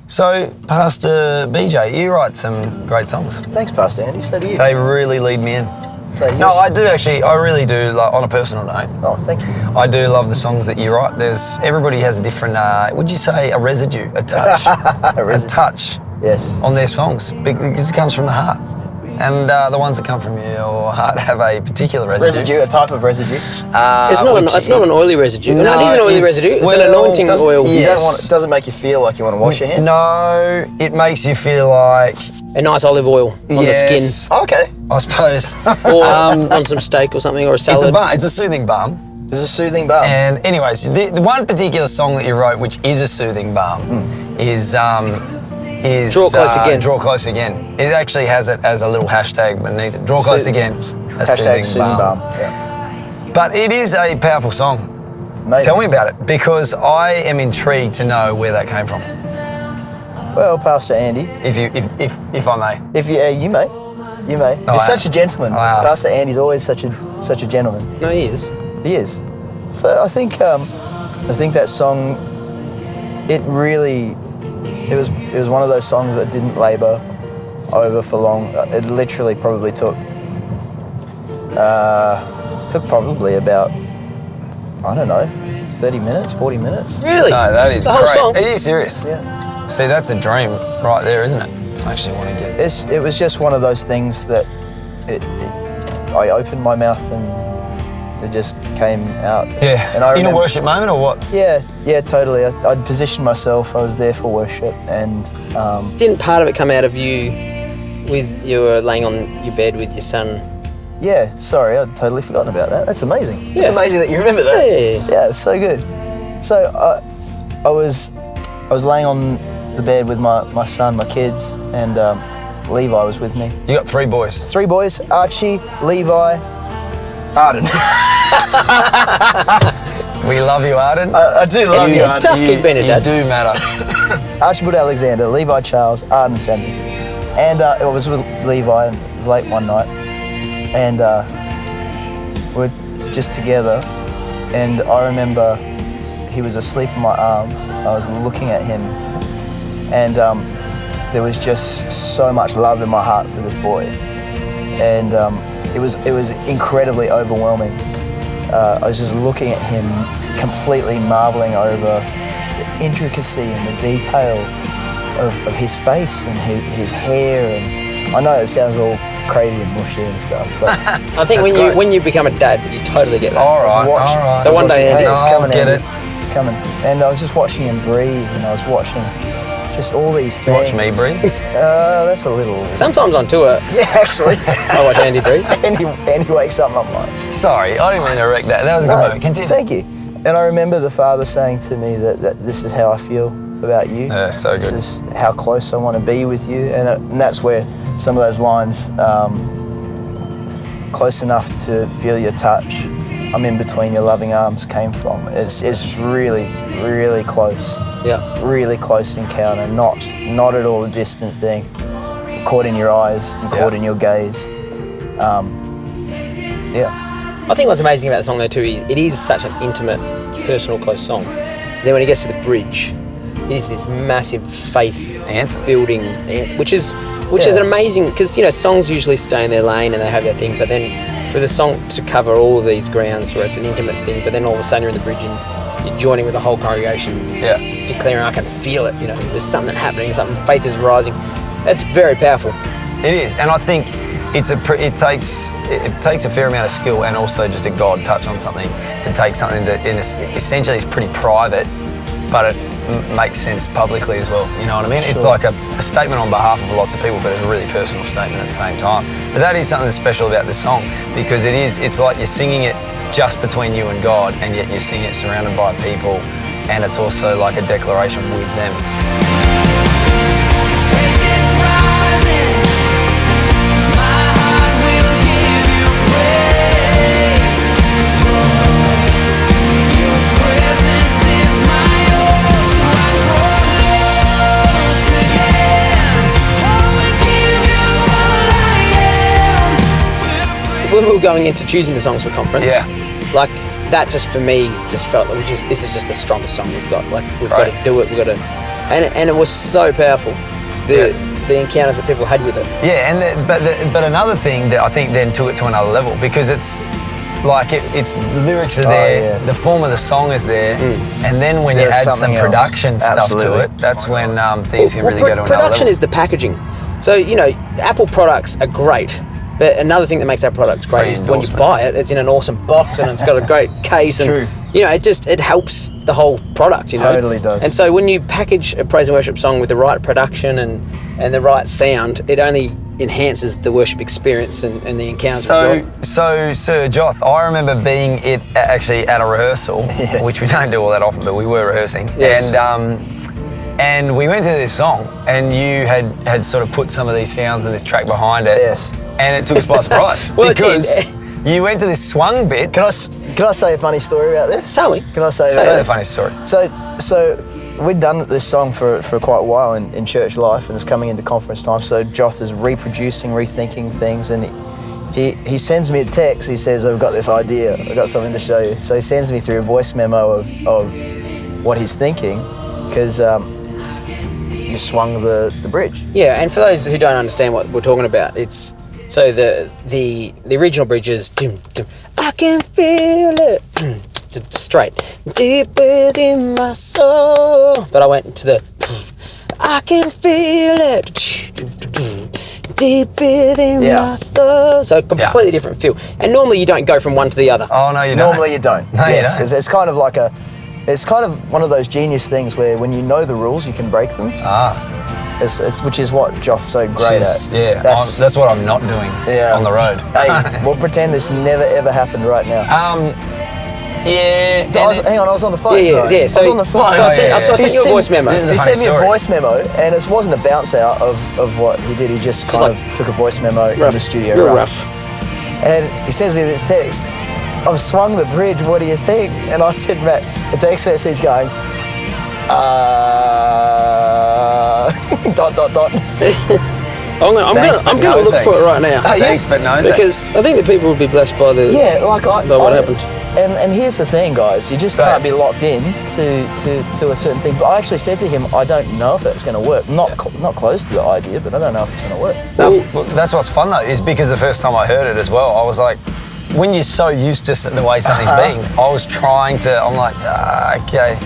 So, Pastor BJ, you write some great songs. Thanks, Pastor Andy. So do you. They really lead me in. So No, I do actually. I really do. Like, on a personal note, Oh, thank you. I do love the songs that you write. Everybody has a different. Would you say a residue, a touch, a touch Yes. on their songs because it comes from the heart, and the ones that come from your heart have a particular residue. A type of residue. It's not an oily residue. No, it is an oily residue. It's an anointing oil. Yes. Doesn't make you feel like you want to wash your hands? No, it makes you feel like A nice olive oil on the skin. Oh, okay. I suppose. Or on some steak or something, or a salad. It's a soothing balm. There's a soothing balm. And anyways, the one particular song that you wrote, which is a soothing balm, is Draw Close Again. Draw Close Again. It actually has it as a little hashtag beneath it. Draw Close Again. A soothing balm. Yeah. But it is a powerful song. Amazing. Tell me about it, because I am intrigued to know where that came from. Well, Pastor Andy, If I may. you may. You're such a gentleman. Pastor Andy's always such a gentleman. No, he is. He is. So I think that song, it was one of those songs that didn't labour over for long. It literally probably took probably about, I don't know, 30 minutes, 40 minutes. Really? No, that is the whole great. song. Are you serious? Yeah. See, that's a dream right there, isn't it? I actually want to get it. It was just one of those things that I opened my mouth and it just came out. Yeah. And I in a remember, worship moment or what? Yeah, totally. I'd positioned myself. I was there for worship, and Didn't part of it come out of you you were laying on your bed with your son? yeah. Sorry, I'd totally forgotten about that. That's amazing. Yeah. It's amazing that you remember that. Yeah. Yeah, it's so good. So I was laying on the bed with my son, my kids, and Levi was with me. You got 3 boys. 3 boys: Archie, Levi, Arden. We love you, Arden. I do love you. It's tough being a dad. You do matter. Archibald Alexander, Levi Charles, Arden Samuel. And it was with Levi, and it was late one night. And we're just together. And I remember he was asleep in my arms. I was looking at him. And there was just so much love in my heart for this boy. And it was incredibly overwhelming. I was just looking at him, completely marveling over the intricacy and the detail of his face and his hair. And I know it sounds all crazy and mushy and stuff, but I think when you become a dad, you totally get that. All right. So one day, hey, it's coming, get Andy. it. It's coming. And I was just watching him breathe, and I was watching just all these things. Watch me breathe. That's a little. Sometimes on tour, Yeah, actually. I watch Andy breathe. Andy wakes up and I'm like, Sorry, I didn't mean to wreck that. That was a good moment. Continue. thank you. And I remember the Father saying to me that this is how I feel about you. Yeah, so good. This is how close I want to be with you. And that's where some of those lines, close enough to feel your touch, I'm in between your loving arms, came from. It's really, really close. Yeah. Really close encounter, not at all a distant thing. Caught in your eyes, and caught in your gaze. I think what's amazing about the song though too is it is such an intimate, personal, close song. Then when it gets to the bridge, it is this massive faith building anthem, which is an amazing, because songs usually stay in their lane and they have their thing, but then for the song to cover all of these grounds where it's an intimate thing, but then all of a sudden you're in the bridge and you're joining with the whole congregation, declaring, I can feel it. There's something happening, faith is rising. That's very powerful. It is, and I think it takes a fair amount of skill and also just a God touch on something to take something that essentially is pretty private, but it makes sense publicly as well. You know what I mean? Sure. It's like a statement on behalf of lots of people, but it's a really personal statement at the same time. But that is something that's special about this song, because it's like you're singing it just between you and God, and yet you're singing it surrounded by people, and it's also like a declaration with them. When we were going into choosing the songs for conference, like that just for me just felt like this is just the strongest song we've got. Like we've got to do it. We've got to and it was so powerful. The encounters that people had with it. Yeah, and but another thing that I think then took it to another level, because it's like it's the lyrics are there, the form of the song is there, and then when you add some production stuff to it, that's when things can really go to another level. Production is the packaging. So, you know, Apple products are great, but another thing that makes our products great is when you buy it, it's in an awesome box and it's got a great case. It's and true. you know, it helps the whole product, you know. Totally does. And so when you package a praise and worship song with the right production and the right sound, it only enhances the worship experience and the encounters with God. So, Sir Joth, I remember being actually at a rehearsal, which we don't do all that often, but we were rehearsing. Yes. And we went to this song, and you had sort of put some of these sounds and this track behind it. Yes. And it took us by surprise. Well, because you went to this swung bit. Can I say a funny story about this? Tell me. Can I say the funny story. So we'd done this song for quite a while in church life, and it's coming into conference time. So Joth is reproducing, rethinking things, and he sends me a text. He says, "I've got this idea. I've got something to show you." So he sends me through a voice memo of what he's thinking, because you swung the bridge. Yeah, and for those who don't understand what we're talking about, it's so the original bridge is I can feel it straight deep within my soul, but I went to the I can feel it deep within my soul. So completely different feel. And normally you don't go from one to the other. Oh no, you don't. Normally you don't. No, you don't. It's kind of like it's kind of one of those genius things where when you know the rules, you can break them. Which is what Joth's so great at. Yeah, that's what I'm not doing on the road. Hey, we'll pretend this never ever happened right now. Yeah. Hang on, I was on the phone. Yeah. So I was on the phone. So I sent you a voice memo. This is the He funny sent me story. a voice memo, and it wasn't a bounce out of what he did. He just kind of took a voice memo in the studio. Real rough. And he sends me this text. I've swung the bridge. What do you think? And I sent back a text message going, dot. I'm gonna look for it right now. Thanks, but no. Because I think the people would be blessed by the by what happened. And here's the thing, guys. You just can't be locked in to a certain thing. But I actually said to him, I don't know if that's going to work. Not close to the idea, but I don't know if it's going to work. Well, that's what's fun though, is because the first time I heard it as well, I was like, when you're so used to the way something's being, I was trying to. I'm like, okay.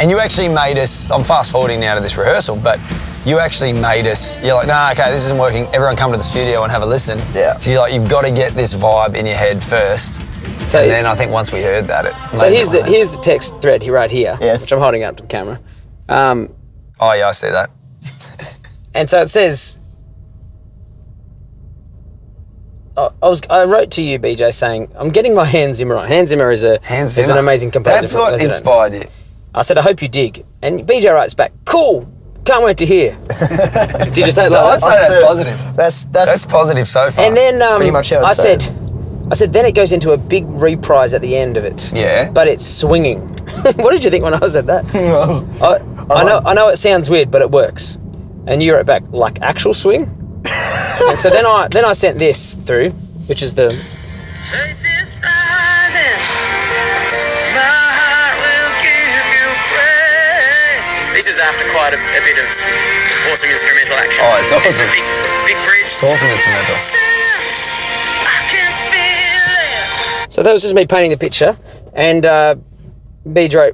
And you actually made us. I'm fast forwarding now to this rehearsal, but you actually made us. You're like, nah, okay, this isn't working. Everyone come to the studio and have a listen. Yeah. So you're like, you've got to get this vibe in your head first. So and then I think once we heard that, it so made more sense. here's the text thread right here, which I'm holding up to the camera. Oh yeah, I see that. And so it says, I wrote to you, BJ, saying, I'm getting my Hans Zimmer on. Hans Zimmer is an amazing composer. That's what inspired you. I said, I hope you dig. And BJ writes back, cool, can't wait to hear. Did you say it like I'd say that's positive. That's positive so far. And then pretty much how I said, then it goes into a big reprise at the end of it. Yeah. But it's swinging. What did you think when I said that? I know it sounds weird, but it works. And you wrote back, like actual swing? And so then I sent this through, which is the... Faith is rising, my heart will give you praise. This is after quite a bit of awesome instrumental action. Oh, it's awesome. Big bridge. It's awesome instrumental. So that was just me painting the picture, and BJ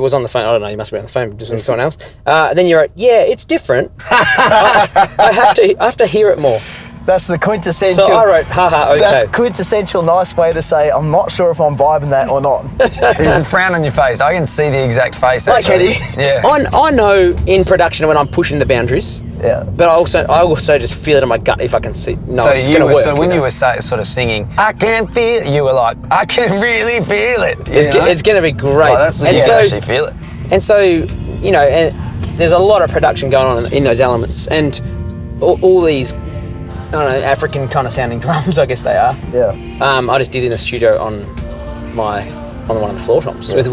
was on the phone. I don't know, he must be on the phone just with someone else. Then you wrote, yeah, it's different. I have to hear it more. That's the quintessential. So I wrote, haha, okay. That's quintessential nice way to say, I'm not sure if I'm vibing that or not. There's a frown on your face. I can see the exact face, like actually. Yeah. I know in production when I'm pushing the boundaries. Yeah. But I also just feel it in my gut if I can see. No, it's going to work. So when you were sort of singing, I can feel it, you were like, I can really feel it. It's going to be great. Oh, you can actually feel it. And so, you know, and there's a lot of production going on in those elements. And all these, I don't know, African kind of sounding drums, I guess they are. Yeah. I just did in the studio on one of the floor tops. Yes.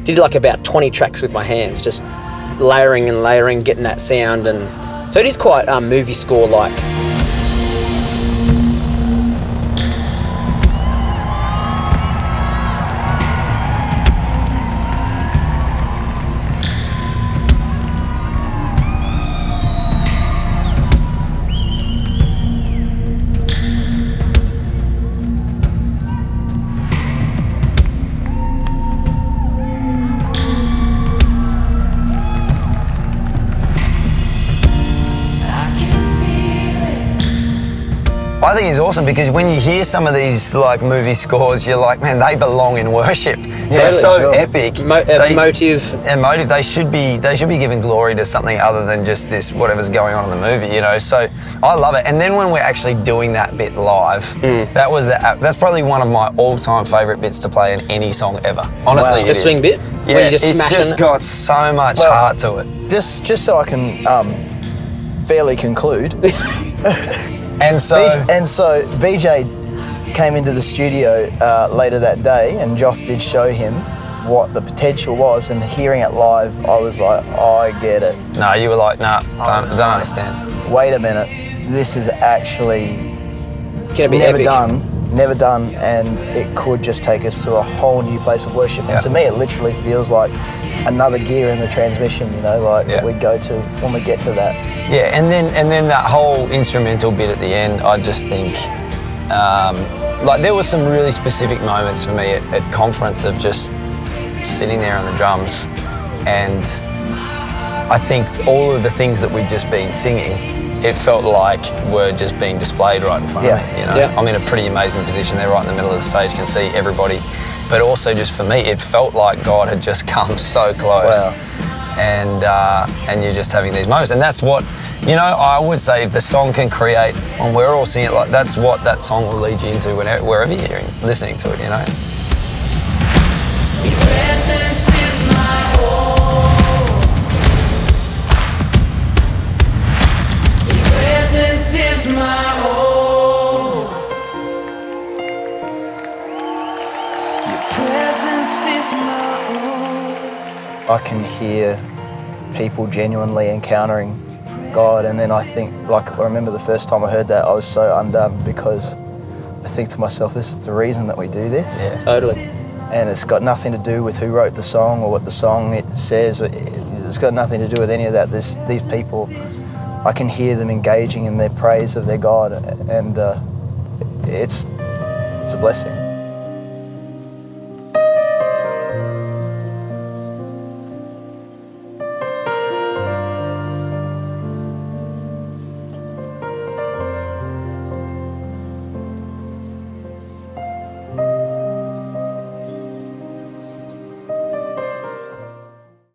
Did like about 20 tracks with my hands, just layering and layering, getting that sound. And so it is quite movie score like. I think it's awesome because when you hear some of these like movie scores, you're like, man, they belong in worship. They're so sure. epic. Emotive. Emotive. They should be giving glory to something other than just this whatever's going on in the movie, you know. So I love it. And then when we're actually doing that bit live, that's probably one of my all-time favourite bits to play in any song ever. Honestly, Wow. it The is. swing bit? Yeah, Where you just it's smash just it? got so much heart to it. Just so I can fairly conclude. And so, VJ came into the studio later that day, and Joth did show him what the potential was, and hearing it live, I was like, I get it. no, you were like, nah, don't understand. Wait a minute, this is actually Can it be never epic? done, and it could just take us to a whole new place of worship. Yeah. And to me, it literally feels like another gear in the transmission, you know, like we go to when we get to that. Yeah, and then that whole instrumental bit at the end, I just think, like there were some really specific moments for me at conference of just sitting there on the drums, and I think all of the things that we'd just been singing, it felt like were just being displayed right in front of me, you know. Yeah. I'm in a pretty amazing position there right in the middle of the stage, can see everybody, but also just for me, it felt like God had just come so close. Wow. And you're just having these moments, and that's what, you know, I would say if the song can create, when we're all singing it, like that's what that song will lead you into wherever you're listening to it, you know. Your presence is my all. Your presence is my all. Your presence is my all. I can hear people genuinely encountering God, and then I think, like, I remember the first time I heard that, I was so undone, because I think to myself, this is the reason that we do this. Yeah. Totally. And it's got nothing to do with who wrote the song or what the song it says. It's got nothing to do with any of that. These people, I can hear them engaging in their praise of their God, and it's a blessing.